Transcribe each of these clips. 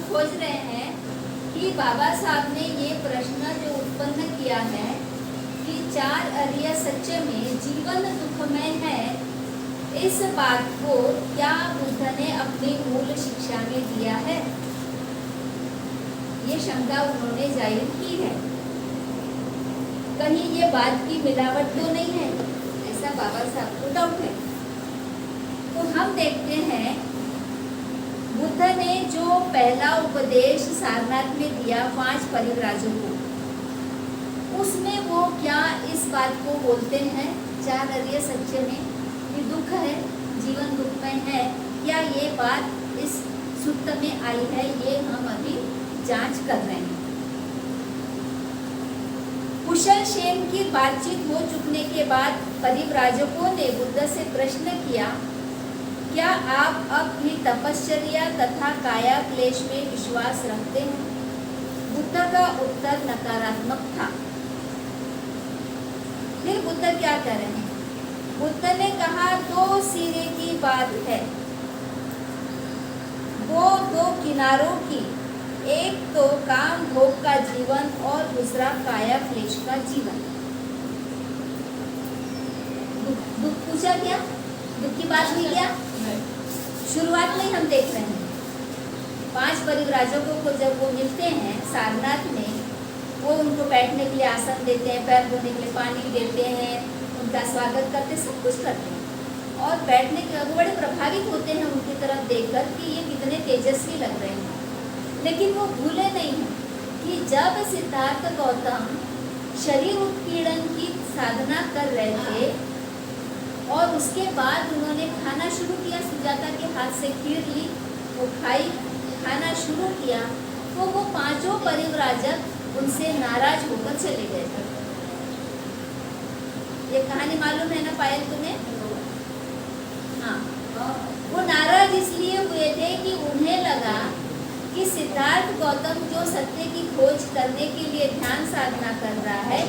खोज रहे हैं कि बाबा साहब ने ये प्रश्न जो उत्पन्न किया है कि 4 अर्य सत्य में जीवन दुखमय है, इस बात को क्या बुद्ध ने अपनी मूल शिक्षा में दिया है? ये शंका उन्होंने जाहिर की है। कहीं ये बात की मिलावट तो नहीं है, ऐसा बाबा साहब को डाउट है। तो हम देखते हैं बुद्ध ने जो पहला उपदेश सारनाथ में दिया 5 परिव्राजों को, उसमें वो क्या इस बात को बोलते हैं 4 अर्य सत्य में कि दुख है, जीवन दुखमय है, क्या ये बात इस सूत्र में आई है? ये हम अभी जांच कर रहे हैं। कुशल सेन की बातचीत हो चुकने के बाद परिव्राजकों ने बुद्ध से प्रश्न किया, क्या आप अब भी तपश्चर्या तथा काया क्लेश में विश्वास रखते हैं? बुद्ध का उत्तर नकारात्मक था। फिर बुद्ध क्या कह रहे हैं? बुद्ध ने कहा 2 सिरे की बात है, वो 2 किनारों की, एक तो काम भोग का जीवन और दूसरा काया क्लेश का जीवन। दुख पूछा क्या? दुख की बात हुई क्या? शुरुआत में हम देख रहे हैं 5 परिव्राजकों को जब वो मिलते हैं सारनाथ में, वो उनको बैठने के लिए आसन देते हैं, पैर धोने के लिए पानी देते हैं, उनका स्वागत करते, सब कुछ करते हैं और बैठने के बाद बड़े प्रभावित होते हैं उनकी तरफ देखकर कि ये कितने तेजस्वी लग रहे हैं। लेकिन वो भूले नहीं हैं कि जब सिद्धार्थ गौतम शरीर उत्पीड़न की साधना कर रहे थे और उसके बाद उन्होंने खाना शुरू किया, सुजाता के हाथ से खीर ली, वो खाई, खाना शुरू किया, तो वो 5 परिव्राजक उनसे नाराज होकर चले गए थे। ये कहानी मालूम है ना पायल तुम्हें? हाँ, वो नाराज इसलिए हुए थे कि उन्हें लगा कि सिद्धार्थ गौतम जो सत्य की खोज करने के लिए ध्यान साधना कर रहा है,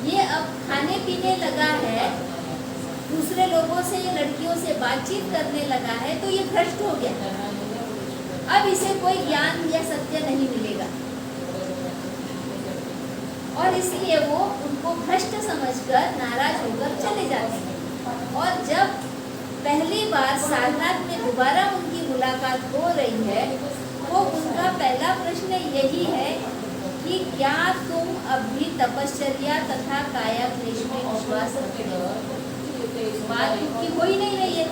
ये अब खाने पीने लगा है, दूसरे लोगों से, लड़कियों से बातचीत करने लगा है, तो ये भ्रष्ट हो गया, अब इसे कोई ज्ञान या सत्य नहीं मिलेगा। और इसलिए वो उनको भ्रष्ट समझकर नाराज होकर चले जाते हैं। और जब पहली बार सारनाथ में दोबारा उनकी मुलाकात हो रही है, तो उनका पहला प्रश्न यही है कि क्या तुम अब भी तपश्चर्या तथा काया क्लेश में विश्वास रखते हो? बात की हो ही नहीं रही है,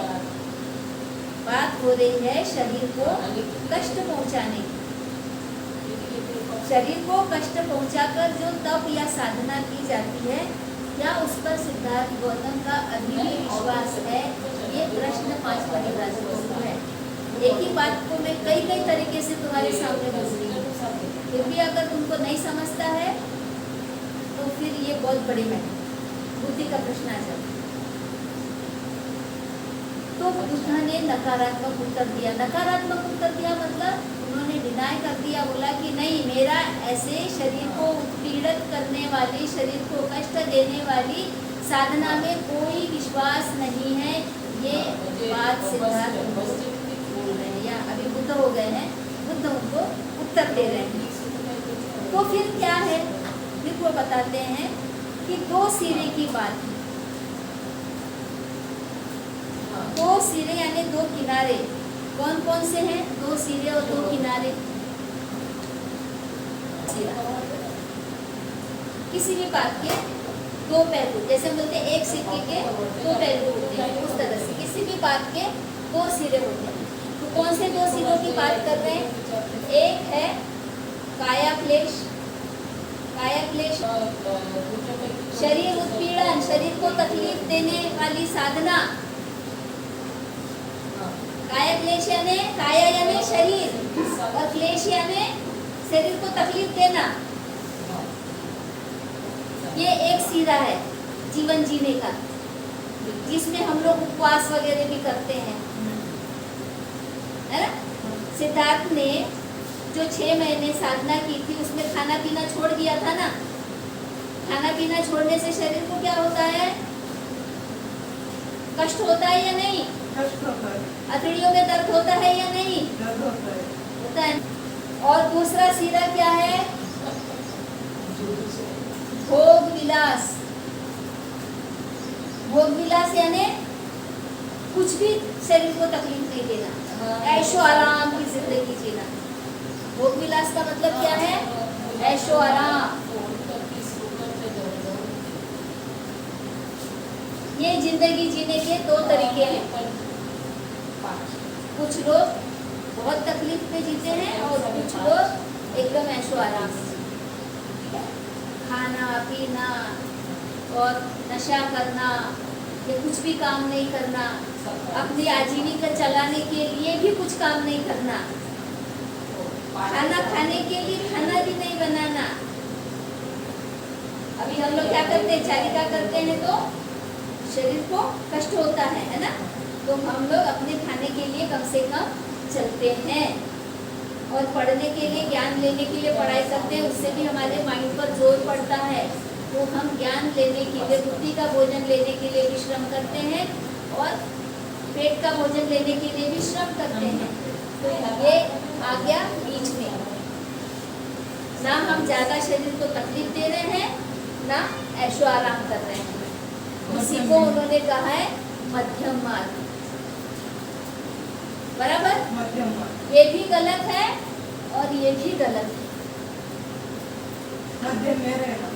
बात हो रही है शरीर को कष्ट पहुंचाने की। शरीर को कष्ट पहुंचाकर जो तप या साधना की जाती है, क्या उस पर सिद्धार्थ गौतम का अभी भी विश्वास है? ये प्रश्न 5 परिव्राजकों को है। एक ही बात को मैं कई तरीके से तुम्हारे सामने बोल रही हूँ, फिर भी अगर तुमको नहीं समझता है तो फिर ये बहुत बड़ी है, बुद्धि का प्रश्न आ जाता है। तो बुद्ध ने नकारात्मक उत्तर दिया। नकारात्मक उत्तर दिया मतलब उन्होंने डिनाई कर दिया, बोला कि नहीं, मेरा ऐसे शरीर को उत्पीड़ित करने वाली, शरीर को कष्ट देने वाली साधना में कोई विश्वास नहीं है। ये बात सिद्धार्थ बोल रहे हैं, या अभी बुद्ध हो गए हैं, बुद्ध उनको उत्तर दे रहे हैं। तो फिर क्या है? फिर वो बताते हैं कि 2 सिरे की बात है। 2 सिरे यानी 2 किनारे। कौन कौन से हैं 2 सिरे और 2 किनारे? किसी भी बात के 2 पहलू, जैसे बोलते हैं एक सिक्के के 2 पहलू होते हैं, उस तरह से किसी भी बात के 2 सिरे होते हैं। तो कौन से 2 सिरों की बात कर रहे हैं? एक है काया क्लेश। काया क्लेश शरीर उत्पीड़न, शरीर को तकलीफ देने वाली साधना। काया क्लेश यानी काया यानी शरीर और क्लेश यानी शरीर को तकलीफ देना। ये एक सिरा है जीवन जीने का, जिसमें हम लोग उपवास वगैरह भी करते हैं, है ना? सिद्धार्थ ने जो 6 महीने साधना की थी, उसमें खाना पीना छोड़ दिया था ना। खाना पीना छोड़ने से शरीर को क्या होता है? कष्ट होता है या नहीं? कष्ट होता है। हथेलियों में दर्द होता है या नहीं? दर्द होता है। होता है। और दूसरा सीरा क्या है? भोग विलास। भोग विलास यानी कुछ भी शरीर को तकलीफ नहीं देना, ऐशो आराम की जिंदगी जीना। भोग विलास का मतलब क्या है? ऐशो आराम। ये जिंदगी जीने के दो तरीके हैं। कुछ लोग बहुत तकलीफ में जीते हैं और कुछ लोग एकदम ऐशो आराम में जीते हैं। खाना पीना और नशा करना, या कुछ भी काम नहीं करना, अपनी आजीविका चलाने के लिए भी कुछ काम नहीं करना, खाना खाने के लिए खाना भी नहीं बनाना। अभी हम लोग क्या करते हैं, चालिका करते हैं तो शरीर को कष्ट होता है ना, तो हम लोग अपने खाने के लिए कम से कम चलते हैं। और पढ़ने के लिए, ज्ञान लेने के लिए पढ़ाई करते हैं, उससे भी हमारे माइंड पर जोर पड़ता है। तो हम ज्ञान लेने के लिए, बुद्धि का भोजन लेने के लिए भी श्रम करते हैं और पेट का भोजन लेने के लिए भी श्रम करते हैं। तो ये आ गया बीच में, ना हम ज्यादा शरीर को तकलीफ दे रहे हैं, ना ऐशो आराम कर रहे हैं। इसी को उन्होंने कहा है मध्यम मार्ग। बराबर? मध्यम मार्ग। ये भी गलत है और ये भी गलत है। मध्यम में रहना।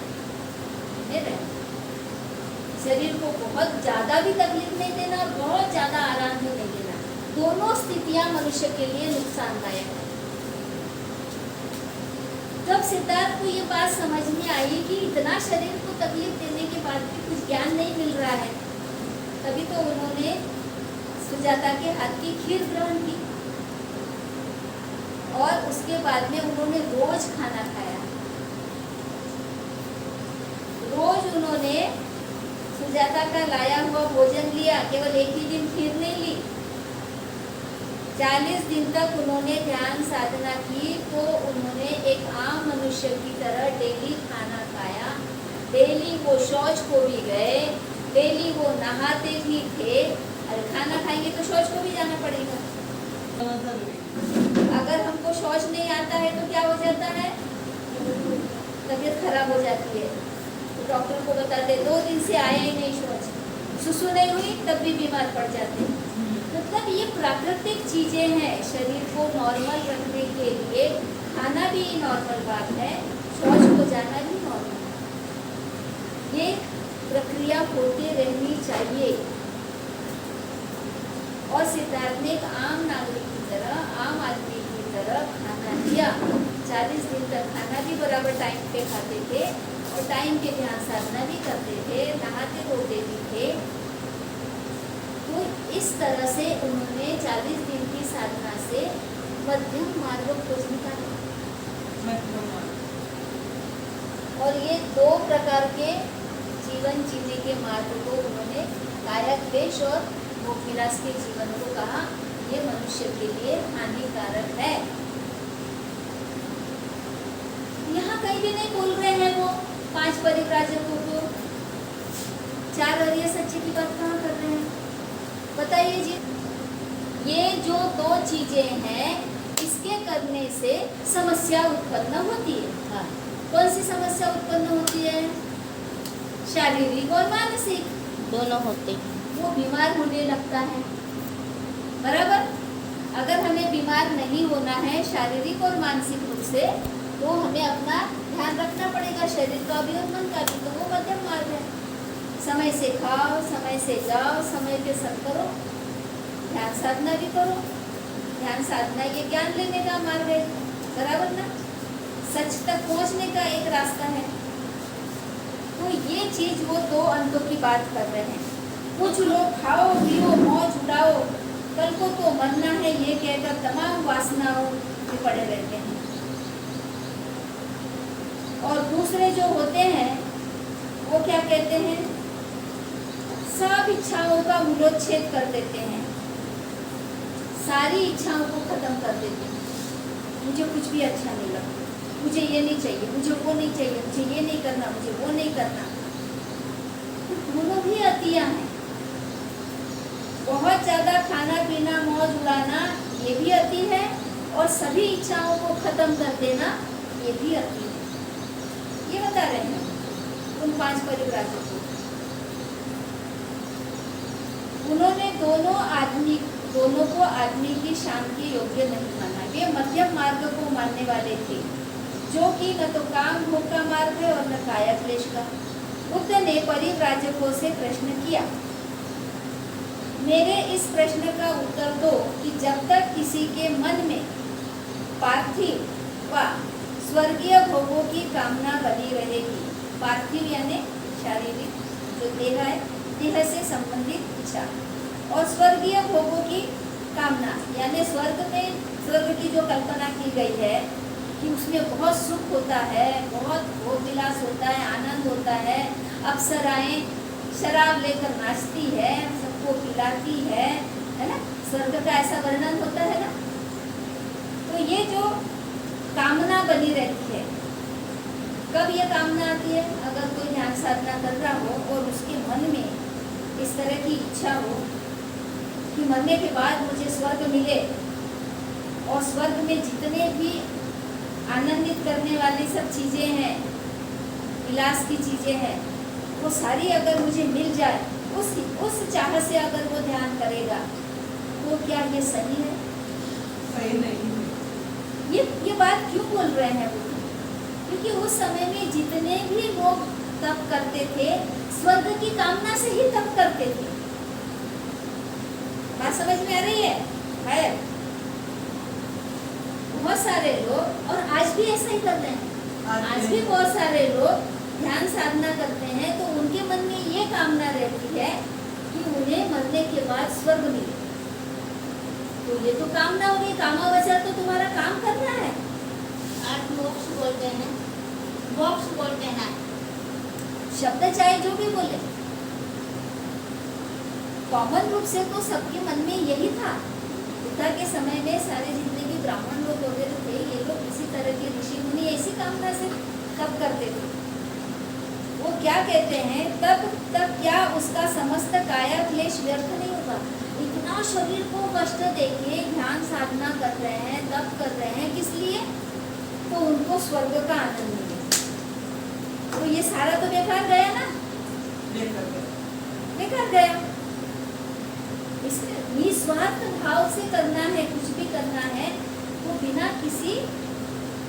शरीर को बहुत ज्यादा भी तकलीफ नहीं देना और बहुत ज्यादा आराम भी नहीं देना। दोनों स्थितियां मनुष्य के लिए नुकसानदायक है। जब सिद्धार्थ को ये बात समझ में आई कि इतना शरीर को तकलीफ देने के बाद भी कुछ ज्ञान नहीं मिल रहा है, तभी तो उन्होंने सुजाता के हाथ की खीर ग्रहण की और उसके बाद में उन्होंने रोज खाना खाया। रोज उन्होंने सुजाता का लाया हुआ भोजन लिया, केवल एक ही दिन खीर नहीं ली। 40 दिन तक उन्होंने ध्यान साधना की, तो उन्होंने एक आम मनुष्य की तरह डेली खाना खाया, डेली वो शौच को भी गए, डेली वो नहाते भी थे। अरे खाना खाएंगे तो शौच को भी जाना पड़ेगा। अगर हमको शौच नहीं आता है तो क्या हो जाता है? तबीयत खराब हो जाती है। तो डॉक्टर को बताते 2 दिन से आया ही नहीं शौच, सुसु नहीं हुई तब भी बीमार पड़ जाते हैं। मतलब ये प्राकृतिक चीजें हैं। शरीर को नॉर्मल रखने के लिए खाना भी नॉर्मल बात है, शौच को जाना भी नॉर्मल है। ये प्रक्रिया होती रहनी चाहिए। और सिद्धार्थ ने एक आम नागरिक की तरह, आम आदमी की तरह खाना दिया। 40 दिन तक खाना भी बराबर टाइम पे खाते थे और टाइम पे ध्यान साधना भी करते थे, नहाते धोते भी थे। तो इस तरह से उन्होंने 40 दिन की साधना से मध्यम मार्ग खोज निकाला। और ये 2 प्रकार के जीवन जीने के मार्ग को उन्होंने कायक क्लेश और भोग विलास के जीवन को कहा ये मनुष्य के लिए हानिकारक है। यहाँ कहीं भी नहीं बोल रहे हैं वो 5 परिव्राजकों को, 4 हरिय सच्चे की बात कहाँ कर रहे हैं? बताइए जी। ये जो 2 चीजें हैं, इसके करने से समस्या उत्पन्न होती है। हाँ। कौन सी समस्या उत्पन्न होती है? शारीरिक और मानसिक दोनों होते हैं। वो बीमार होने लगता है। बराबर? अगर हमें बीमार नहीं होना है शारीरिक और मानसिक रूप से, तो हमें अपना ध्यान रखना पड़ेगा, शरीर का भी और मन का भी। तो वो मध्यम मार्ग है। समय से खाओ, समय से जाओ, समय पे सब करो, ध्यान साधना भी करो। ध्यान साधना ये ज्ञान लेने का मार्ग है। बराबर ना? सच तक पहुंचने का एक रास्ता है। तो ये चीज वो 2 अंतों की बात कर रहे हैं। कुछ लोग खाओ पियो मौज उड़ाओ, कल को तो मरना है ये कहकर तमाम वासनाओं में पड़े रहते हैं। और दूसरे जो होते हैं वो क्या कहते हैं? सब इच्छाओं का मूलोच्छेद कर देते हैं, सारी इच्छाओं को खत्म कर देते हैं। मुझे कुछ भी अच्छा नहीं लगता, मुझे ये नहीं चाहिए, मुझे वो नहीं चाहिए, मुझे ये नहीं करना, मुझे वो नहीं करना। दोनों भी अतियां हैं। बहुत ज्यादा खाना पीना मौज उड़ाना ये भी अति है, और सभी इच्छाओं को खत्म कर देना, ये भी अति है। ये बता रहे हैं उन 5 परिव्राजकों को। उन्होंने दोनों को आदमी की शान के योग्य नहीं माना। वे मध्यम मार्ग को मानने वाले थे, जो कि न तो काम भोग का मार्ग है और न काया क्लेश का। बुद्ध ने परिव्राजकों से प्रश्न किया, मेरे इस प्रश्न का उत्तर दो कि जब तक किसी के मन में पार्थिव व स्वर्गीय भोगों की कामना बनी रहेगी, पार्थिव यानी शारीरिक जो देह है, देह से संबंधित इच्छा, और स्वर्गीय भोगों की कामना यानी स्वर्ग की जो कल्पना की गई है कि उसमें बहुत सुख होता है, बहुत भोग विलास होता है, आनंद होता है, अप्सराएं शराब लेकर नाचती है, सबको पिलाती है ना, स्वर्ग का ऐसा वर्णन होता है ना। तो ये जो कामना बनी रहती है, कब ये कामना आती है? अगर कोई ध्यान साधना कर रहा हो और उसके मन में इस तरह की इच्छा हो कि मरने के बाद मुझे स्वर्ग मिले, और स्वर्ग में जितने भी आनंदित करने वाली सब चीज़ें हैं, विलास की चीज़ें हैं, वो सारी अगर मुझे मिल जाए, उस चाह से अगर वो ध्यान करेगा, तो क्या ये सही है? सही नहीं है। ये बात क्यों बोल रहे हैं वो? क्योंकि उस समय में जितने भी लोग तप करते थे, स्वर्ग की कामना से ही तप करते थे। बात समझ में आ रही है? बहुत सारे लोग, और आज भी ऐसा ही कर रहे हैं, आज भी बहुत सारे लोग ध्यान साधना करते हैं, तो उनके मन में ये कामना रहती है कि उन्हें मरने के बाद स्वर्ग मिले। तो ये तो कामना हो गई, कामावचर तो तुम्हारा काम करना है। आज मोक्ष बोलते हैं, मोक्ष बोलते हैं, शब्द चाहे जो भी बोले, कॉमन रूप से तो सबके मन में यही था। बुद्ध के समय में सारे जितने भी ब्राह्मण लोग वगैरह थे, ये लोग इसी तरह के ऋषि मुनि ऐसी कामना से तप करते थे। वो क्या कहते हैं, तब क्या उसका समस्त काया क्लेश व्यर्थ नहीं होगा? इतना शरीर को कष्ट देके ध्यान साधना कर रहे हैं, तप कर रहे हैं, किस लिए? तो उनको स्वर्ग का आनंद मिले। तो ये सारा तो बेकार गया ना, बेकार गया। इसलिए निस्वार्थ भाव से करना है, कुछ भी करना है तो बिना किसी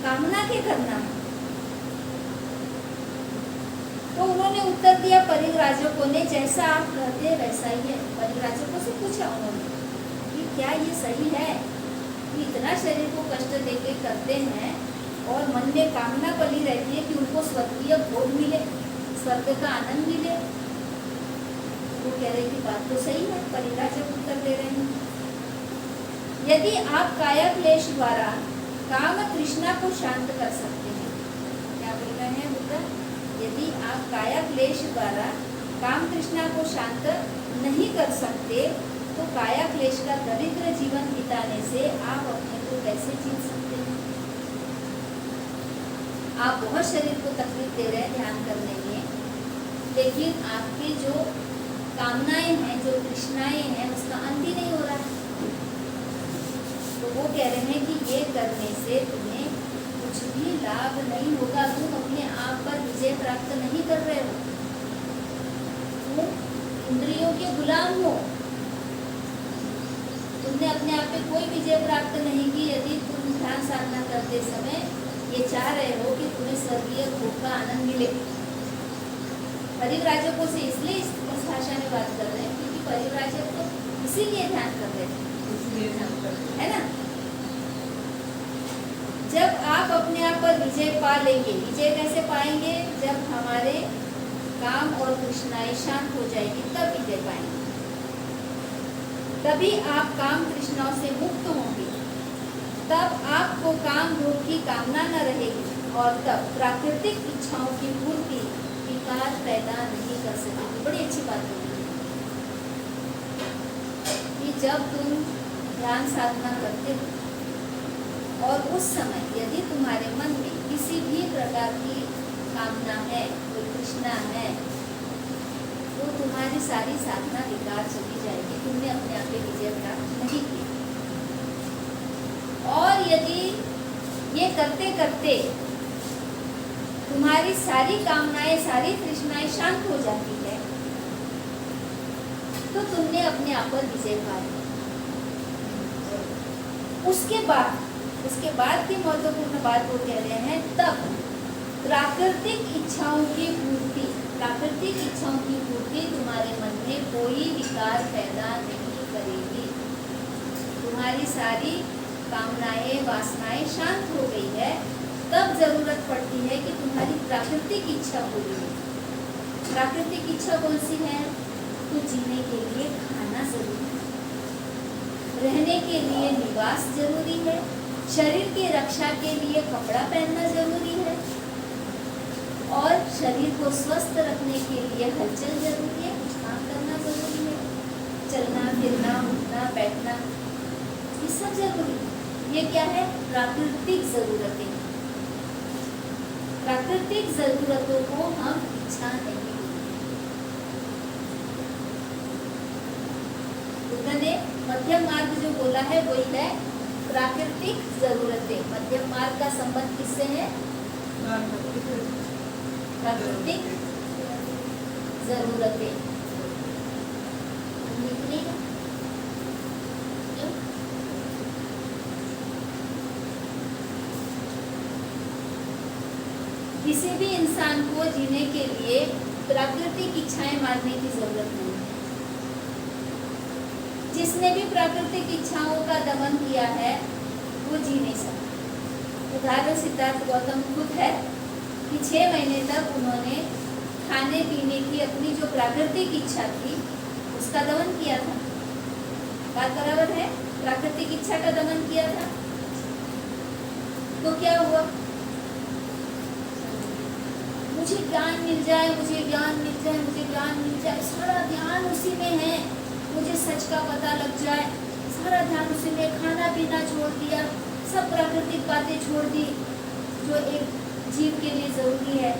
कामना के करना है। तो उन्होंने उत्तर दिया परिव्राजकों ने, जैसा आप कहते हैं वैसा ही है। परिव्राजकों से पूछा उन्होंने कि क्या ये सही है कि इतना शरीर को कष्ट देके करते हैं और मन में कामना पली रहती है कि उनको स्वर्गीय भोग मिले, स्वर्ग का आनंद मिले? वो कह रहे कि बात तो सही है। परिव्राजक उत्तर दे रहे हैं, यदि आप काया क्लेश द्वारा काम तृष्णा को शांत कर सकते हैं, क्या बोल रहे हैं बुद्ध? यदि आप काया क्लेश द्वारा काम तृष्णा को शांत नहीं कर सकते, तो काया क्लेश का दरिद्र जीवन बिताने से आप अपने को कैसे जीत सकते हैं? आप बहुत शरीर को तकलीफ दे रहे हैं ध्यान करने में, लेकिन आपकी जो कामनाएं हैं, जो तृष्णाएं हैं, उसका अंत ही नहीं हो रहा है। तो वो कह रहे हैं कि ये करने से तुम्हें कुछ भी लाभ नहीं होगा, तुम अपने आप पर विजय प्राप्त नहीं कर रहे हो, तुम इंद्रियों के गुलाम हो, तुमने अपने आप पे कोई विजय प्राप्त नहीं की। यदि तुम ध्यान साधना करते समय ये चाह रहे हो कि तुम्हें स्वर्गीय भोग का आनंद मिले। परिव्राजकों से इसलिए इस भाषा में बात कर रहे हैं क्योंकि परिव्राजक तो इसीलिए ध्यान कर रहे थे, है ना? जब आप अपने आप पर विजय पा लेंगे, विजय कैसे पाएंगे? जब हमारे काम और तृष्णाएं शांत हो जाएगी, तब विजय पाएंगे। तभी आप काम तृष्णाओं से मुक्त होंगे, तब आपको काम भोग की कामना न रहेगी, और तब प्राकृतिक इच्छाओं की पूर्ति विकार पैदा नहीं कर सकेगी। बड़ी अच्छी बात है कि जब तुम ध्यान साधना करते हो और उस समय यदि तुम्हारे मन में किसी भी प्रकार की कामना है, कोई तृष्णा है, तो तुम्हारी सारी साधना बेकार चली जाएगी, तुमने अपने आप पे विजय प्राप्त नहीं की। और यदि ये करते करते तुम्हारी सारी कामनाएं, सारी तृष्णाएं शांत हो जाती है, तो तुमने अपने आप पर विजय पा लिया। उसके बाद की महत्वपूर्ण बात वो कह रहे हैं, तब प्राकृतिक इच्छाओं की पूर्ति तुम्हारे मन में कोई विकार पैदा नहीं करेगी। तुम्हारी सारी कामनाएं, वासनाएं शांत हो गई है, तब जरूरत पड़ती है कि तुम्हारी प्राकृतिक इच्छा पूरी हो। प्राकृतिक इच्छा कौन सी है? तो जीने के लिए खाना जरूरी है, रहने के लिए निवास जरूरी है, शरीर की रक्षा के लिए कपड़ा पहनना जरूरी है, और शरीर को स्वस्थ रखने के लिए हलचल जरूरी है, कुछ काम करना जरूरी है, चलना फिरना, उठना बैठना, ये सब जरूरी है। ये क्या है? प्राकृतिक जरूरतें। प्राकृतिक जरूरतों को हम इच्छा नहीं करते। बुद्ध ने मध्यम मार्ग जो बोला है वही है प्राकृतिक जरूरतें। मध्यम मार्ग का संबंध किससे है? प्राकृतिक जरूरतें। निकलेगा किसी भी इंसान को जीने के लिए प्राकृतिक इच्छाएं मारने की जरूरत नहीं है। जिसने भी प्राकृतिक इच्छाओं का दमन किया है वो जी नहीं सकता। उदाहरण सिद्धार्थ गौतम खुद है कि 6 महीने तक उन्होंने खाने पीने की अपनी जो प्राकृतिक इच्छा थी उसका दमन किया था। बात बराबर है? प्राकृतिक इच्छा का दमन किया था तो क्या हुआ? मुझे ज्ञान मिल जाए, मुझे ज्ञान मिल जाए, मुझे ज्ञान मिल जाए, सारा ध्यान उसी में है। मुझे सच का पता लग जाए, सारा ध्यान उसी में। खाना पीना छोड़ दिया, सब प्राकृतिक बातें छोड़ दी जो एक जीव के लिए जरूरी है।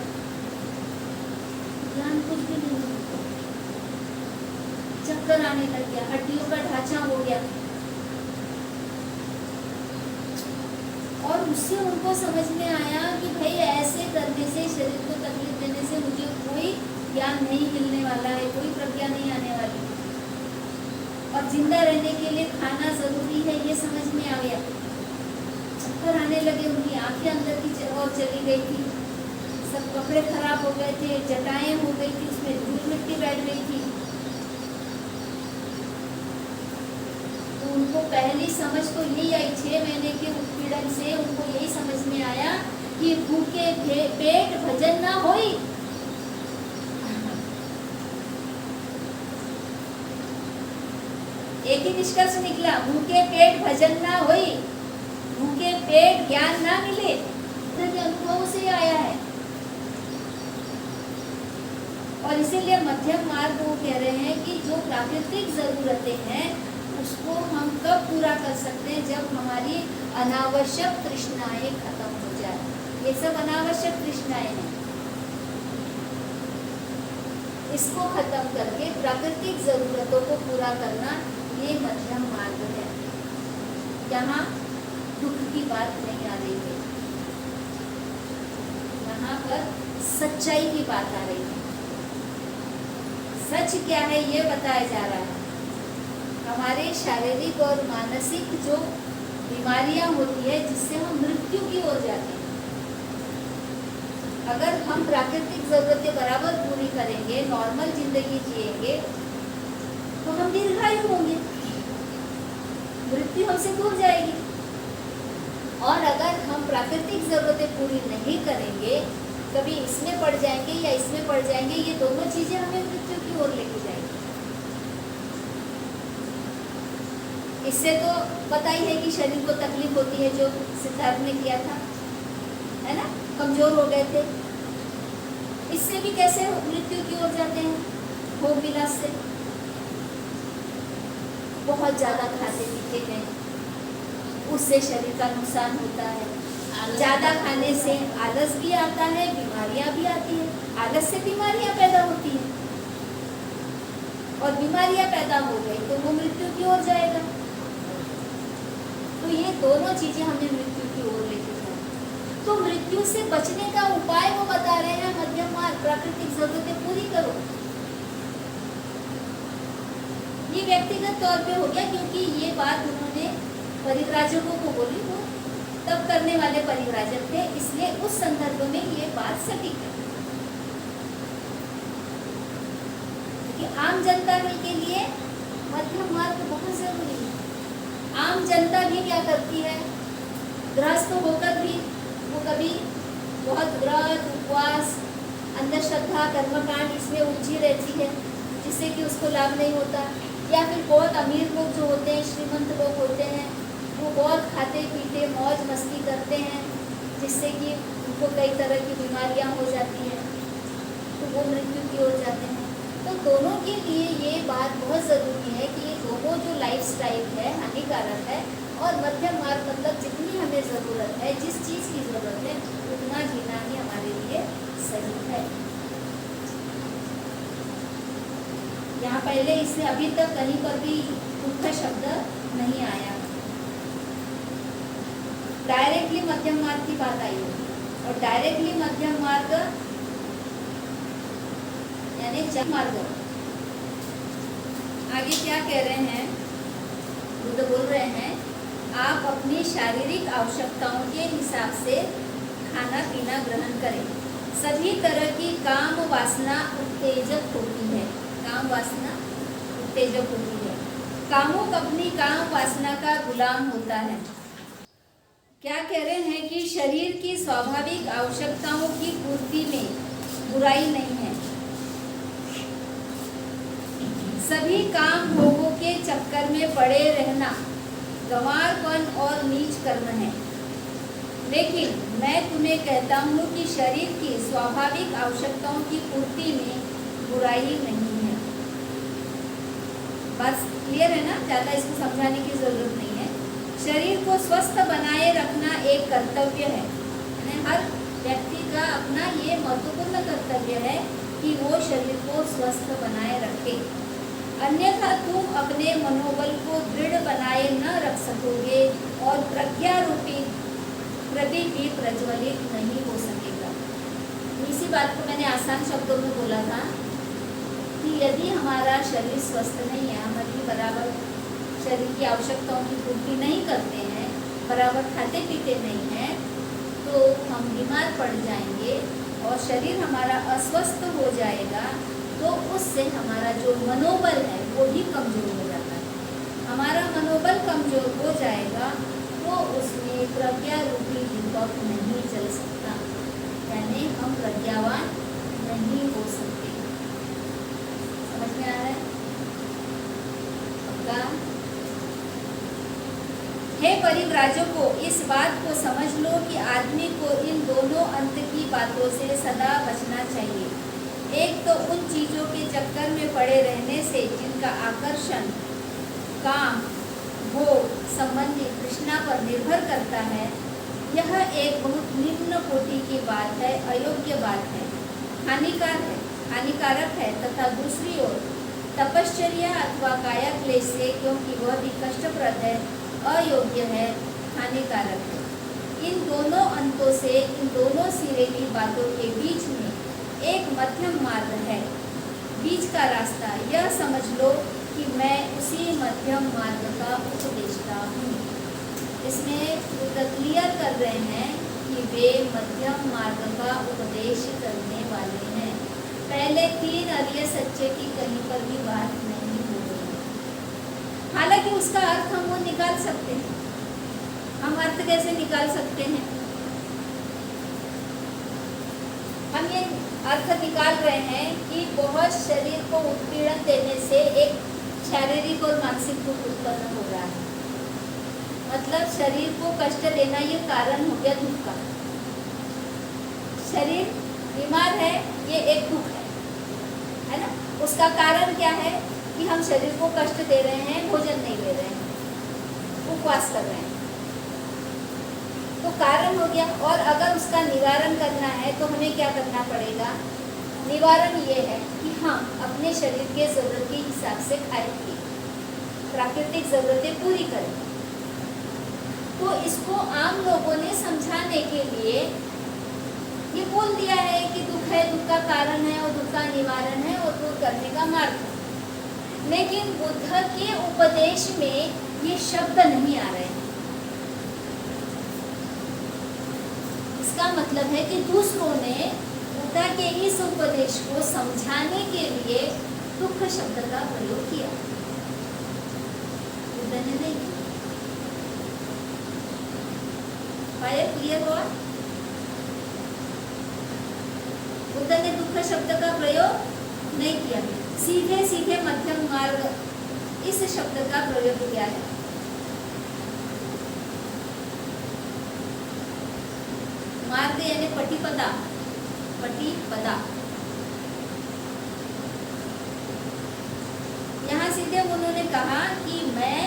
ज्ञान कुछ भी नहीं मिलता, चक्कर आने लग गया, हड्डियों का ढांचा हो गया। और उससे उनको समझ में आया कि भाई ऐसे करने से, शरीर को तकलीफ देने से मुझे कोई ज्ञान नहीं मिलने वाला है, कोई प्रज्ञा नहीं आने वाली, और जिंदा रहने के लिए खाना जरूरी है, ये समझ में आ गया। चक्कर आने लगे, उनकी आंखें अंदर की ओर चली गई थी, सब कपड़े खराब हो गए थे, जटाएं हो गई थी, उसमें धूल मिट्टी बैठ गई थी। तो उनको पहली समझ तो यही आई, 6 महीने के उत्पीड़न से उनको यही समझ में आया कि भूखे पेट भजन ना होई। एक ही निष्कर्ष निकला, भूखे पेट भजन ना होई, भूखे पेट ज्ञान ना मिले। के अनुभव से आया है। और इसीलिए मध्यम मार्ग वो कह रहे हैं कि जो प्राकृतिक जरूरतें हैं उसको हम कब पूरा कर सकते हैं? जब हमारी अनावश्यक तृष्णाएं खत्म हो जाए। ये सब अनावश्यक तृष्णाएं हैं, इसको खत्म करके प्राकृतिक जरूरतों को पूरा करना, ये मध्यम मार्ग है। यहाँ दुख की बात नहीं आ रही है, यहाँ पर सच्चाई की बात आ रही है। सच क्या है ये बताया जा रहा है। हमारे शारीरिक और मानसिक जो बीमारियां होती है जिससे हम मृत्यु की ओर जाते हैं, अगर हम प्राकृतिक जरूरतें बराबर पूरी करेंगे, नॉर्मल जिंदगी जिएंगे, तो हम दीर्घायु होंगे, मृत्यु हमसे दूर जाएगी। और अगर हम प्राकृतिक जरूरतें पूरी नहीं करेंगे, कभी इसमें पड़ जाएंगे या इसमें पड़ जाएंगे, ये दोनों चीजें हमें मृत्यु की ओर लेके जाएंगी। इससे तो पता ही है कि शरीर को तकलीफ होती है, जो सिद्धार्थ ने किया था, है ना, कमजोर हो गए थे। इससे भी कैसे मृत्यु की ओर जाते हैं? भोग विलास से। बहुत ज्यादा खाते पीते हैं, उससे शरीर का नुकसान होता है। ज्यादा खाने से आलस भी आता है, बीमारियां भी आती है। आलस से बीमारियां पैदा होती हैं, और बीमारियां पैदा हो गई तो वो मृत्यु की ओर जाएगा। तो ये दोनों चीजें हमें मृत्यु की ओर लेके जाए। तो मृत्यु से बचने का उपाय वो बता रहे हैं, मध्यम मार्ग, प्राकृतिक जरूरतें पूरी करो। ये व्यक्तिगत तौर पे हो गया, क्योंकि ये बात उन्होंने परिव्राजकों को बोली, वो तब करने वाले परिव्राजक थे, इसलिए उस संदर्भ में ये बात सटीक है। कि आम जनता के लिए मध्यम मार्ग बहुत जरूरी है। आम जनता भी क्या करती है, गृहस्थ होकर भी वो कभी बहुत व्रत, उपवास, अंधश्रद्धा, कर्मकांड इसमें उलझी रहती है, जिससे कि उसको लाभ नहीं होता। या फिर बहुत अमीर लोग जो होते हैं, श्रीमंत लोग होते हैं, वो बहुत खाते पीते मौज मस्ती करते हैं, जिससे कि उनको कई तरह की बीमारियां हो जाती हैं, तो वो मृत्यु की ओर जाते हैं। तो दोनों के लिए ये बात बहुत ज़रूरी है कि ये दोनों जो लाइफस्टाइल है हानिकारक है, और मध्यम मार्ग मतलब जितनी हमें ज़रूरत है, जिस चीज़ की ज़रूरत है उतना जीना ही हमारे लिए सही है। यहाँ पहले इससे अभी तक कहीं पर भी दुख शब्द नहीं आया, डायरेक्टली मध्यम मार्ग की बात आई है। और डायरेक्टली मध्यम मार्ग यानी चरम मार्ग। आगे क्या कह रहे हैं, बुद्ध बोल रहे हैं, आप अपनी शारीरिक आवश्यकताओं के हिसाब से खाना पीना ग्रहण करें। सभी तरह की काम वासना उत्तेजक होती है। काम वासना उत्तेजक होती है। कामुक अपनी काम वासना का गुलाम होता है। क्या कह रहे हैं कि शरीर की स्वाभाविक आवश्यकताओं की पूर्ति में बुराई नहीं है। सभी काम भोगों के चक्कर में पड़े रहना गंवारपन और नीच कर्म है। लेकिन मैं तुम्हें कहता हूँ कि शरीर की स्वाभाविक आवश्यकताओं की पूर्ति में बुराई नहीं है। बस क्लियर है ना, ज़्यादा इसको समझाने की जरूरत नहीं है। शरीर को स्वस्थ बनाए रखना एक कर्तव्य है। हर व्यक्ति का अपना ये महत्वपूर्ण कर्तव्य है कि वो शरीर को स्वस्थ बनाए रखे, अन्यथा तुम अपने मनोबल को दृढ़ बनाए न रख सकोगे और प्रज्ञा रूपी प्रदीप भी प्रज्वलित नहीं हो सकेगा। इसी बात को मैंने आसान शब्दों में बोला था कि यदि हमारा शरीर स्वस्थ नहीं है, हमारी बराबर शरीर की आवश्यकताओं की पूर्ति नहीं करते हैं, बराबर खाते पीते नहीं हैं, तो हम बीमार पड़ जाएंगे और शरीर हमारा अस्वस्थ हो जाएगा। तो उससे हमारा जो मनोबल है वो भी कमज़ोर हो जाता है। हमारा मनोबल कमज़ोर हो जाएगा तो उसमें प्रज्ञा रूपी दीपक नहीं जल सकता, यानी हम प्रज्ञावान नहीं हो सकते। समझ में आ रहा है? पक्का? हे परिव्राजकों, इस बात को समझ लो कि आदमी को इन दोनों अंत की बातों से सदा बचना चाहिए। एक तो उन चीज़ों के चक्कर में पड़े रहने से जिनका आकर्षण काम, भोग संबंधी तृष्णा पर निर्भर करता है। यह एक बहुत निम्न कोटि की बात है, अयोग्य बात है, हानिकारक है। तथा दूसरी ओर तपश्चर्या अथवा काया क्लेश से, क्योंकि वह भी कष्टप्रद है, अयोग्य है, हानिकारक है। इन दोनों अंतों से, इन दोनों सिरे की बातों के बीच में एक मध्यम मार्ग है, बीच का रास्ता। यह समझ लो कि मैं उसी मध्यम मार्ग का उपदेष्टा हूँ। इसमें क्लियर कर रहे हैं कि वे मध्यम मार्ग का उपदेश करने वाले हैं। पहले 3 अरिय सच्चे की कहीं पर भी बात नहीं हो रही। हालांकि उसका अर्थ हम वो निकाल सकते हैं। हम अर्थ कैसे निकाल सकते हैं? हम ये अर्थ निकाल रहे हैं कि बहुत शरीर को उत्पीड़न देने से एक शारीरिक और मानसिक दुख उत्पन्न हो रहा है। मतलब शरीर को कष्ट देना ये कारण हो गया दुख का। शरीर बीमार है, ये एक दुख है ना? उसका कारण क्या है कि हम शरीर को कष्ट दे रहे हैं, भोजन नहीं ले रहे हैं, उपवास कर रहे हैं, तो कारण हो गया। और अगर उसका निवारण करना है तो हमें क्या करना पड़ेगा? निवारण ये है कि हम अपने शरीर के ज़रूरत के हिसाब से खाएं, प्राकृतिक ज़रूरतें पूरी करें। तो इसको आम लोगों ने समझाने के लिए ये बोल दिया है कि दुख है, दुख का कारण है और दुख का निवारण है और दूर करने का मार्ग है। लेकिन बुद्ध के उपदेश में ये शब्द नहीं आ रहे हैं। इसका मतलब है कि दूसरों ने बुद्ध के इस उपदेश को समझाने के लिए दुख शब्द का प्रयोग किया, बुद्ध ने नहीं किया। क्लियर हुआ? बुद्ध ने दुख शब्द का प्रयोग नहीं किया, सीधे सीधे मध्यम मार्ग इस शब्द का प्रयोग किया है। मार्ग यानी पटिपदा, पटिपदा। यहाँ सीधे उन्होंने कहा कि मैं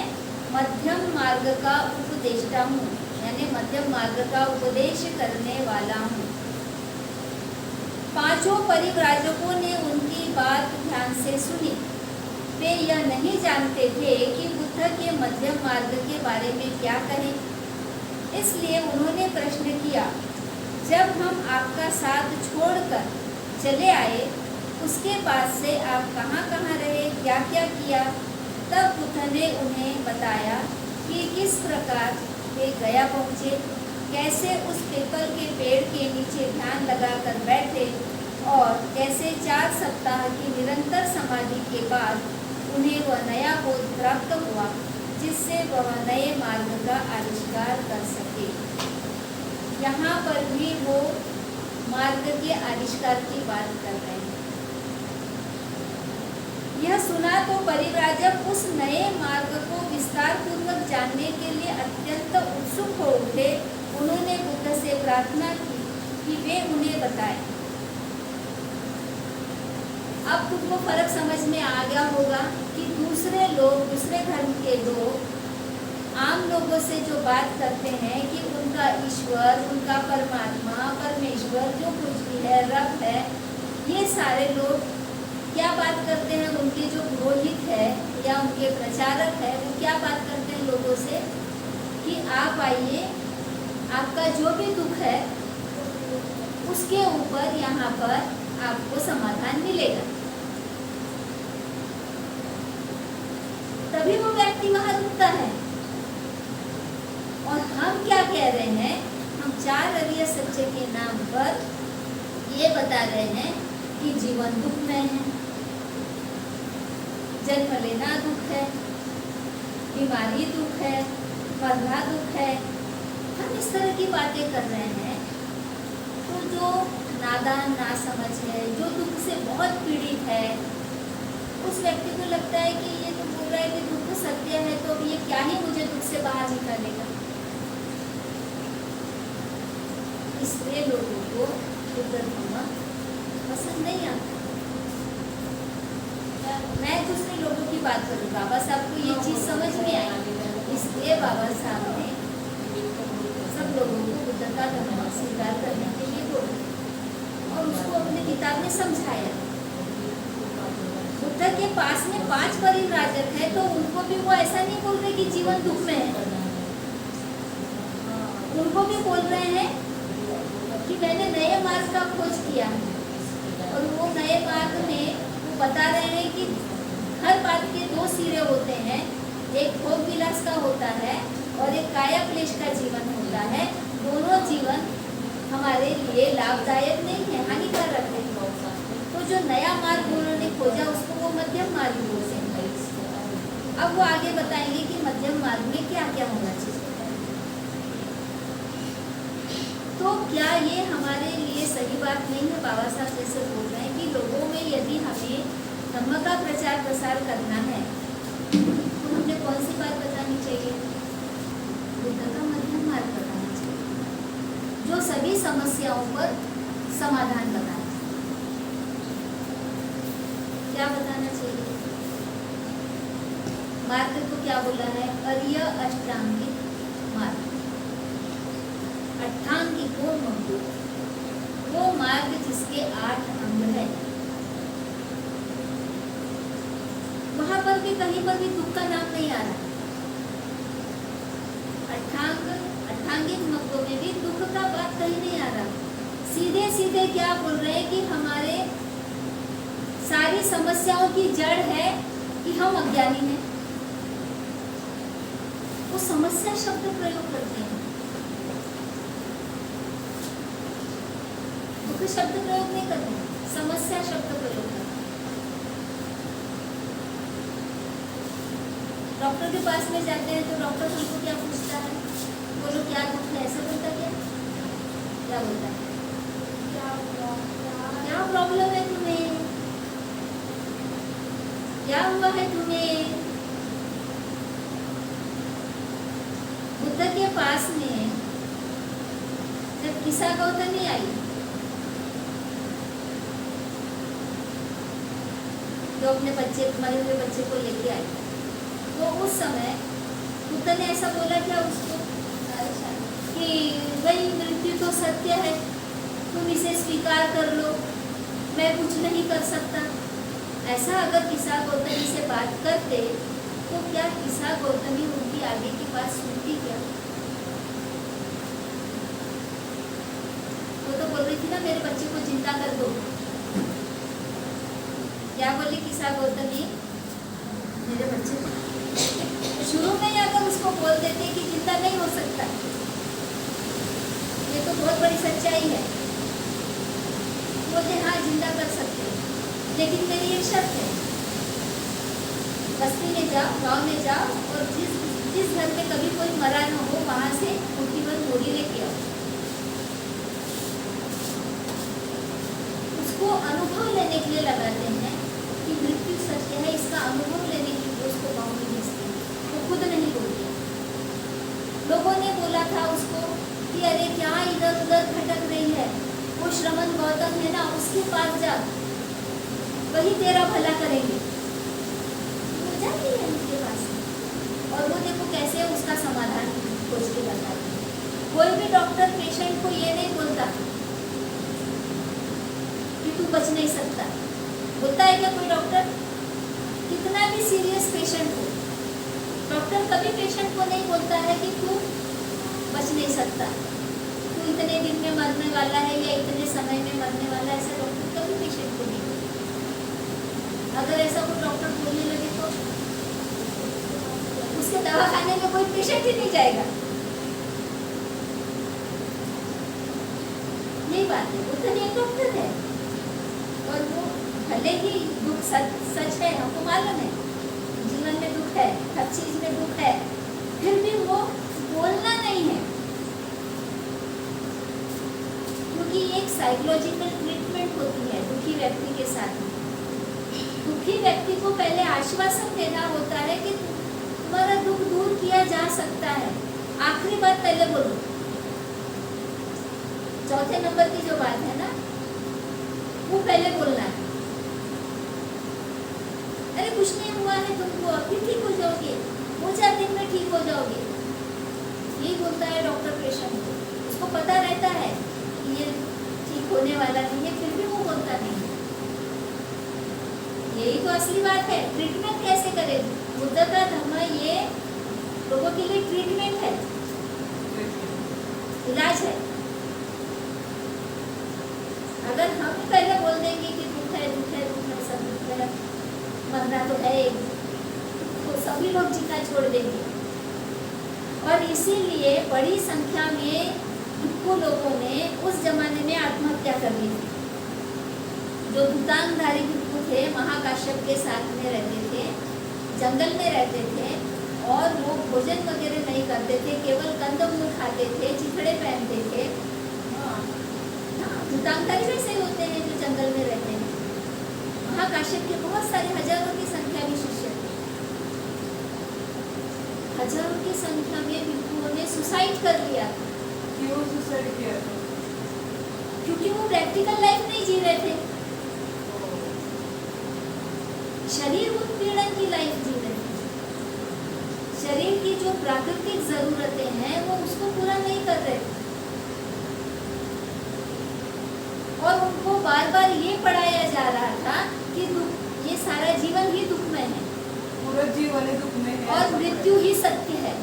मध्यम मार्ग का उपदेष्टा हूँ, यानी मध्यम मार्ग का उपदेश करने वाला हूँ। पांचों परिव्राजकों ने उनकी बात ध्यान से सुनी। वे यह नहीं जानते थे कि बुद्ध के मध्यम मार्ग के बारे में क्या कहें, इसलिए उन्होंने प्रश्न किया, जब हम आपका साथ छोड़कर चले आए उसके बाद से आप कहाँ कहाँ रहे, क्या क्या किया? तब बुद्ध ने उन्हें बताया कि किस प्रकार वे गया पहुँचे, कैसे उस पीपल के पेड़ के नीचे ध्यान लगाकर बैठे और कैसे 4 सप्ताह की निरंतर समाधि के बाद उन्हें वह नया बोध प्राप्त हुआ जिससे वह नए मार्ग का आविष्कार कर सके। यहाँ पर भी वो मार्ग के आविष्कार की बात कर रहे हैं। यह सुना तो परिव्राजक उस नए मार्ग को विस्तार पूर्वक जानने के लिए अत्यंत उत्सुक हो उठे। उन्होंने बुद्ध से प्रार्थना की कि वे उन्हें बताएं। अब तुमको फर्क समझ में आ गया होगा कि दूसरे लोग, दूसरे धर्म के लोग आम लोगों से जो बात करते हैं कि उनका ईश्वर, उनका परमात्मा, परमेश्वर जो कुछ भी है, रब है, ये सारे लोग क्या बात करते हैं? उनके जो पुरोहित है या उनके प्रचारक है वो क्या बात करते हैं लोगों से कि आप आइए, आपका जो भी दुख है उसके ऊपर यहाँ पर आपको समाधान मिलेगा। तभी वो व्यक्ति वहां रुकता है। और हम क्या कह रहे हैं? हम 4 अरिय सत्य के नाम पर ये बता रहे हैं कि जीवन दुख में है, जन्म लेना दुख है, बीमारी दुख है, मरना दुख है। हम इस तरह की बातें कर रहे हैं। तो जो नादान, नासमझ है, जो दुख से बहुत पीड़ित है, उस व्यक्ति को लगता है कि ये तो बोल रहा है कि दुख सत्य है, तो अब ये क्या ही मुझे दुख से बाहर निकालेगा। इसलिए लोगों को बुद्ध धर्म पसंद नहीं आता। मैं दूसरे लोगों की बात करूँ, बाबा साहब को ये चीज़ समझ में आई, इसलिए बाबा साहब ने सब लोगों को बुद्ध का धर्म स्वीकार करने के लिए बोला और उसको अपने किताब में समझाया। बुद्ध के पास में 5 परिव्राजक है, तो उनको भी वो ऐसा नहीं बोल रहे कि जीवन दुख में है। उनको भी बोल रहे हैं कि मैंने नए मार्ग का खोज किया और वो नए मार्ग में वो बता रहे हैं कि हर बात के 2 सिरे होते हैं, एक भोग विलास का होता है और एक काया क्लेश का जीवन होता है। दोनों जीवन हमारे लिए लाभदायक नहीं है, हानिकारक है। तो जो नया मार्ग उन्होंने खोजा उसको वो मध्यम मार्ग बोलते हैं। अब वो आगे बताएंगे कि मध्यम मार्ग में क्या क्या होना चाहिए। तो क्या ये हमारे लिए सही बात नहीं है? बाबा साहब जैसे बोल रहे हैं कि लोगों में यदि हमें धर्म का प्रचार प्रसार करना है तो हमने कौन सी बात बतानी चाहिए? बुद्ध का मध्यम मार्ग बताना चाहिए, जो सभी समस्याओं पर समाधान बताए। क्या बताना चाहिए? मार्ग को क्या बोला है? अरिय अष्टांगिक मार्ग। अष्टांगिक वो मार्ग जिसके 8 अंग है। वहां पर भी कहीं पर भी दुख का नाम नहीं आ रहा। अष्टांग सांघिक मग्गों में भी दुख का बात कहीं नहीं आ रहा। सीधे सीधे क्या बोल रहे हैं कि हमारे सारी समस्याओं की जड़ है कि हम अज्ञानी हैं। वो समस्या शब्द प्रयोग करते हैं, दुख शब्द प्रयोग नहीं करते, समस्या शब्द प्रयोग करते। डॉक्टर के पास में जाते हैं तो डॉक्टर हमको क्या पूछता है, बोलो क्या दुख है, ऐसा बोलता क्या बोलता है, क्या प्रॉब्लम है तुम्हें, क्या हुआ है तुम्हें। बुद्ध के पास में जब किस्सा गौतमी आई, जो अपने बच्चे मरे हुए बच्चे को लेके आई, तो उस समय बुद्ध ने ऐसा बोला क्या उसको कि भाई मृत्यु तो सत्य है, तुम इसे स्वीकार कर लो, मैं कुछ नहीं कर सकता। ऐसा अगर किस्सा गौतमी से बात करते तो क्या किस्सा गौतमी उनकी आगे की बात सुनती क्या? वो तो बोल रही थी ना मेरे बच्चे को जिंदा कर दो। क्या बोली किस्सा गौतमी, मेरे बच्चे को शुरू में ही अगर उसको बोल देते कि जिंदा नहीं हो सकता, ये तो बहुत बड़ी सच्चाई है, बोलते हाँ जिंदा कर सकते, लेकिन मेरी एक शर्त है, बस्ती में जाओ, गांव में जाओ और जिस घर में कभी कोई मरा न हो वहां से मुट्ठी भर मोरी लेके आओ। उसको अनुभव लेने के लिए लगाते हैं कि मृत्यु सत्य है, इसका अनुभव लेने के लिए उसको गाँव में भेजते हैं, वो खुद नहीं बोलते। लोगों ने बोला था उसको कि अरे क्या इधर उधर भटक रही है, वो श्रमण गौतम है ना, उसके पास जा, वही तेरा भला करेंगे। वो जाती है उनके पास और वो देखो कैसे उसका समाधान खोज के बताते हैं। कोई भी डॉक्टर पेशेंट को ये नहीं बोलता कि तू बच नहीं सकता, बोलता है क्या कोई डॉक्टर? कितना भी सीरियस पेशेंट हो, डॉक्टर कभी पेशेंट को नहीं बोलता है कि तू बच नहीं सकता, तू इतने दिन में मरने वाला है या इतने समय में मरने वाला है, ऐसा डॉक्टर कभी पेशेंट को नहीं बोलता। अगर ऐसा कोई डॉक्टर बोलने लगे तो उसके दवाखाने में कोई पेशेंट ही नहीं जाएगा। यही बात है, बुद्ध एक डॉक्टर है और वो भले ही दुख सच है, हमको मालूम है जीवन में दुख है, हर चीज में दुख है, फिर भी वो बोलना नहीं है, क्योंकि एक साइकोलॉजिकल ट्रीटमेंट होती है दुखी व्यक्ति के साथ में। दुखी व्यक्ति को पहले आश्वासन देना होता है कि तुम्हारा दुख दूर किया जा सकता है, आखिरी बात पहले बोलो। चौथे नंबर की जो बात है ना, वो पहले बोलना है। अरे कुछ नहीं हुआ है तुमको, अभी ठीक हो जाओगे, 2-4 दिन में ठीक हो जाओगे, यही बोलता है डॉक्टर पेशेंट को। उसको पता रहता है कि ये ठीक होने वाला नहीं है, फिर भी वो बोलता नहीं। यही तो असली बात है। ट्रीटमेंट कैसे करें? बुद्ध का धर्म ये लोगों के लिए ट्रीटमेंट है, इलाज है। अगर हम पहले बोल देंगे कि दुख है दुख है दुख है, सब दुख है, मरना तो है, तो सभी लोग जीना छोड़ देंगे। और इसीलिए बड़ी संख्या में भिक्खु लोगों ने उस जमाने में आत्महत्या कर ली थी। जो धुतांगधारी भिक्खु थे, महाकाश्यप के साथ में रहते थे, जंगल में रहते थे और वो भोजन वगैरह नहीं करते थे, केवल कंदमूल खाते थे, चिथड़े पहनते थे। धुतांगधारी वैसे ही होते हैं जो जंगल में रहते हैं। महाकाश्यप के बहुत सारे हजारों की संख्या में शिष्य थे। हजारों की संख्या में भिक्खुओं ने सुसाइड कर लिया। क्यों सुसाइड किया? क्योंकि वो प्रैक्टिकल लाइफ नहीं जी रहे थे, शरीर उत्पीड़न की लाइफ जी रहे थे। शरीर की जो प्राकृतिक जरूरतें हैं वो उसको पूरा नहीं कर रहे थे और उनको बार बार ये पढ़ाया जा रहा था कि ये सारा जीवन ही दुखमय है, पूरा जीवन ही दुख में है और मृत्यु ही सत्य है।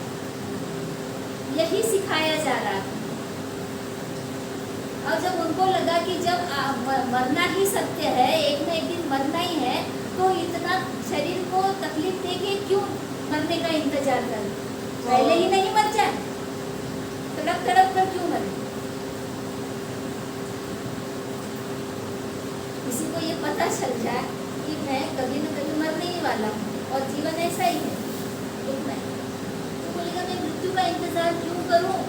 यही सिखाया जा रहा था। और जब उनको लगा कि जब मरना ही सत्य है, एक न एक दिन मरना ही है, तो इतना शरीर को तकलीफ देके क्यों मरने का इंतजार करें? पहले ही नहीं मर जाए, तड़प तड़प कर क्यों मरे? किसी को ये पता चल जाए कि मैं कभी न कभी मरने ही वाला हूँ और जीवन ऐसा ही है, रुकना है, तो बोलेगा मैं मृत्यु का इंतजार क्यों करूं?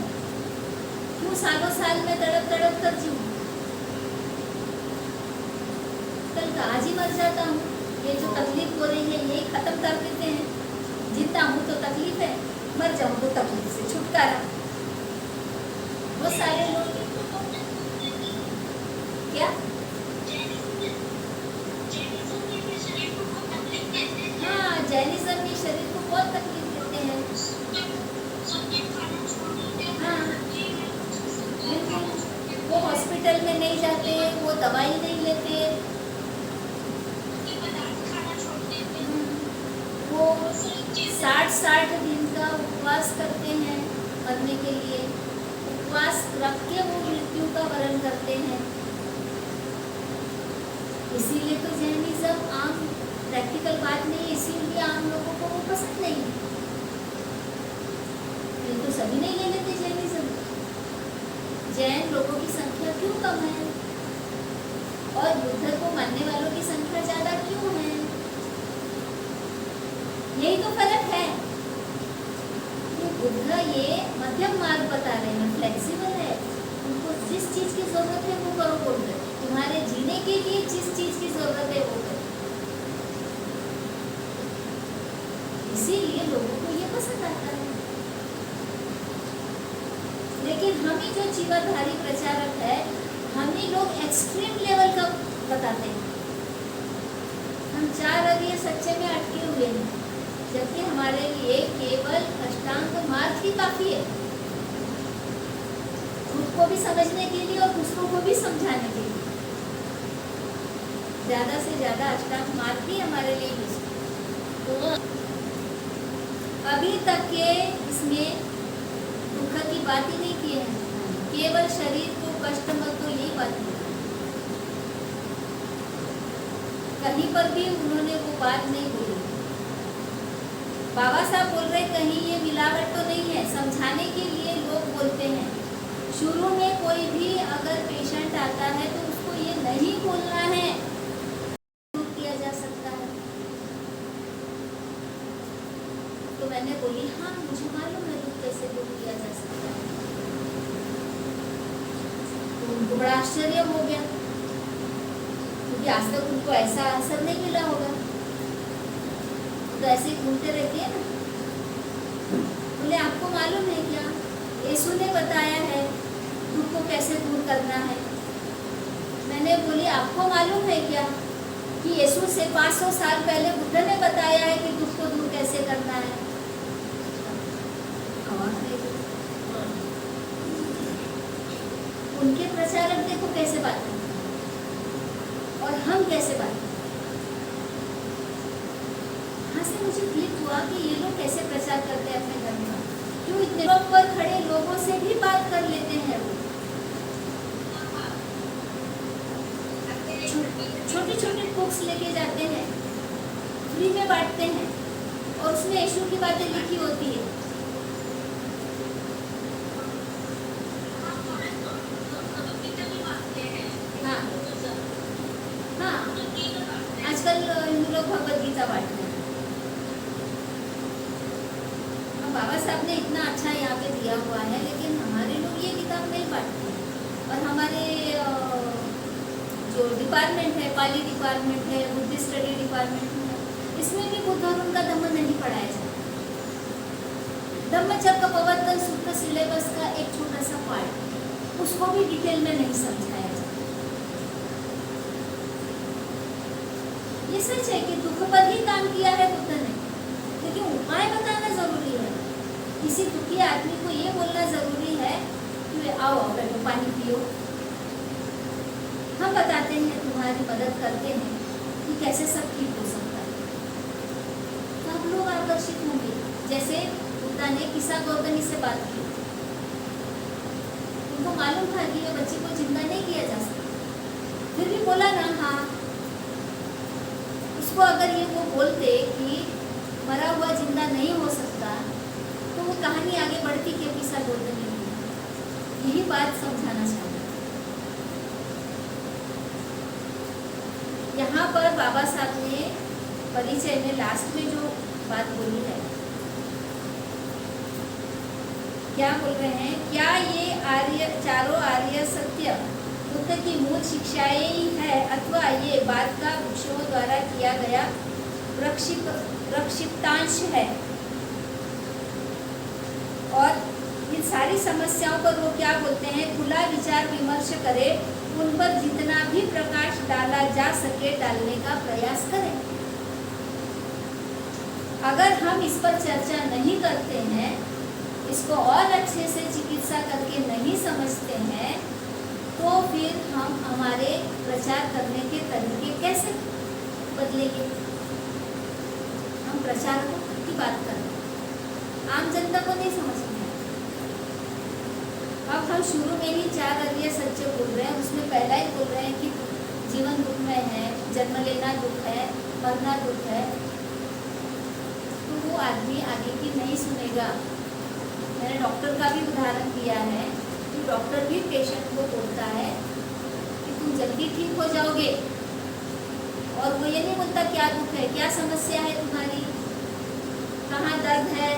क्यों सालों साल में तड़प तड़प कर जीऊं? कल का आज ही मर जाता हूँ। ये जो तकलीफ हो रही है ये खत्म कर देते हैं। जिंदा हूँ तो तकलीफ है, मर जाऊं तो तकलीफ से छुटकारा। बहुत सारे लोग क्या हाँ, जैनिज्म के शरीर को बहुत तकलीफ देते हैं। हाँ, बिल्कुल। वो हॉस्पिटल में नहीं जाते, वो दवाई नहीं लेते, वो 60 दिन का उपवास करते हैं मरने के लिए। उपवास रख के वो मृत्यु का वरण करते हैं। इसीलिए तो जैनिज्म आम प्रैक्टिकल बात नहीं है, इसीलिए आम लोगों को वो पसंद नहीं है। ये तो सभी नहीं ले लेते जैनिज्म। जैन लोगों की संख्या क्यों कम है और बुद्ध को मानने वालों की संख्या ज्यादा क्यों है? यही तो फर्क है। बुद्ध ये मध्यम मार्ग बता रहे हैं, फ्लेक्सिबल है। उनको जिस चीज की जरूरत है वो करो बोल रहे। तुम्हारे जीने के लिए जिस चीज की जरूरत है वो करो। इसीलिए लोगों को ये पसंद आता है। लेकिन हम ही जो जीवाधारी प्रचारक है, हम ही लोग एक्सट्रीम लेवल का बताते हैं। हम 4 अगले सच्चे में अटके हुए हैं, जबकि हमारे लिए केवल अष्टांग मार्ग ही काफी है, खुद को भी समझने के लिए और दूसरों को भी समझाने के लिए। ज्यादा से ज्यादा अष्टांग मार्ग ही हमारे लिए यूजफुल। तो अभी तक के इसमें दुख की बात ही नहीं की है, केवल शरीर को कष्ट मत तो यही बात है। कहीं पर भी उन्होंने वो बात नहीं बोली। बाबा साहब बोल रहे कहीं ये मिलावट तो नहीं है, समझाने के लिए लोग बोलते हैं। शुरू में कोई भी अगर पेशेंट आता है तो उसको ये नहीं बोलना है दूर किया जा सकता है। तो मैंने बोली हाँ मुझे मालूम है दूर कैसे दूर किया जा सकता है। तो उनको बड़ा आश्चर्य हो गया, क्योंकि आज तक उनको ऐसा असर नहीं मिला होगा। तो ऐसे ही घूमते रहती है ना। बोले आपको मालूम है क्या, यीशु ने बताया है दुख को कैसे दूर करना है। मैंने बोली आपको मालूम है क्या कि यीशु से 500 साल पहले बुद्ध ने बताया है कि दुख को दूर कैसे करना है। उनके प्रचारक देखो कैसे बात करते हैं और हम कैसे बात करते हैं। हाँ से मुझे क्लिक हुआ कि ये लोग कैसे प्रचार करते हैं अपने धर्म का। क्यों इतने पर खड़े लोगों से भी बात कर लेते हैं। वो छोटी छोटी बुक्स लेके जाते हैं, फ्री में बांटते हैं और उसमें यीशु की बातें लिखी होती है। हाँ हाँ, आजकल हिंदू लोग भगवद गीता बांटते हैं। बाबा साहब ने इतना अच्छा यहाँ पे दिया हुआ है, लेकिन हमारे लोग ये किताब नहीं पढ़ते हैं। और हमारे जो डिपार्टमेंट है, पाली डिपार्टमेंट है, बुद्धिस्ट स्टडी डिपार्टमेंट है, इसमें भी बुद्ध और उनका धम्म नहीं पढ़ाया जाता। धम्मचक्र प्रवर्तन सूत्र सिलेबस का एक छोटा सा पार्ट, उसको भी डिटेल में नहीं समझाया जाता। ये सच है कि दुख पर ही काम किया है बुद्ध ने, लेकिन उपाय बताना जरूरी है। किसी दुखी आदमी को ये बोलना जरूरी है कि आओ बैठो पानी पियो। हम बताते हैं, तुम्हारी मदद करते हैं कि कैसे सब ठीक हो सकता है। तब लोग आकर्षित होंगे। जैसे बुद्ध ने किसा गौतमी से बात की, उनको मालूम था कि ये बच्चे को जिंदा नहीं किया जा सकता, फिर भी बोला ना। हाँ, उसको अगर ये वो बोलते कि मरा हुआ जिंदा नहीं हो सकता तो वो कहानी आगे बढ़ती कि किस्सा बोलते नहीं। यही बात समझाना चाहता। यहाँ पर बाबा साहब ने परिचय में लास्ट में जो बात बोली है, क्या बोल रहे हैं? क्या ये चारों आर्य सत्य बुद्ध की मूल शिक्षाएं ही है अथवा ये बात का ऋषियों द्वारा किया गया प्रक्षिप्तांश है? और इन सारी समस्याओं पर वो क्या बोलते हैं? खुला विचार विमर्श करे, उन पर जितना भी प्रकाश डाला जा सके डालने का प्रयास करें। अगर हम इस पर चर्चा नहीं करते हैं, इसको और अच्छे से चिकित्सा करके नहीं समझते हैं, तो फिर हम हमारे प्रचार करने के तरीके कैसे बदलेंगे? हम प्रचारकों की बात कर रहे हैं, आम जनता को नहीं समझ में आया। अब हम शुरू में ही 4 आर्य सत्य बोल रहे हैं, उसमें पहला ही बोल रहे हैं कि जीवन दुखमय है, जन्म लेना दुख है, मरना दुख है। तो वो आदमी आगे की नहीं सुनेगा। मैंने डॉक्टर का भी उदाहरण दिया है कि डॉक्टर भी पेशेंट को बोलता है कि तुम जल्दी ठीक हो जाओगे, और वो ये नहीं बोलता क्या दुख है, क्या समस्या है तुम्हारी, कहाँ दर्द है,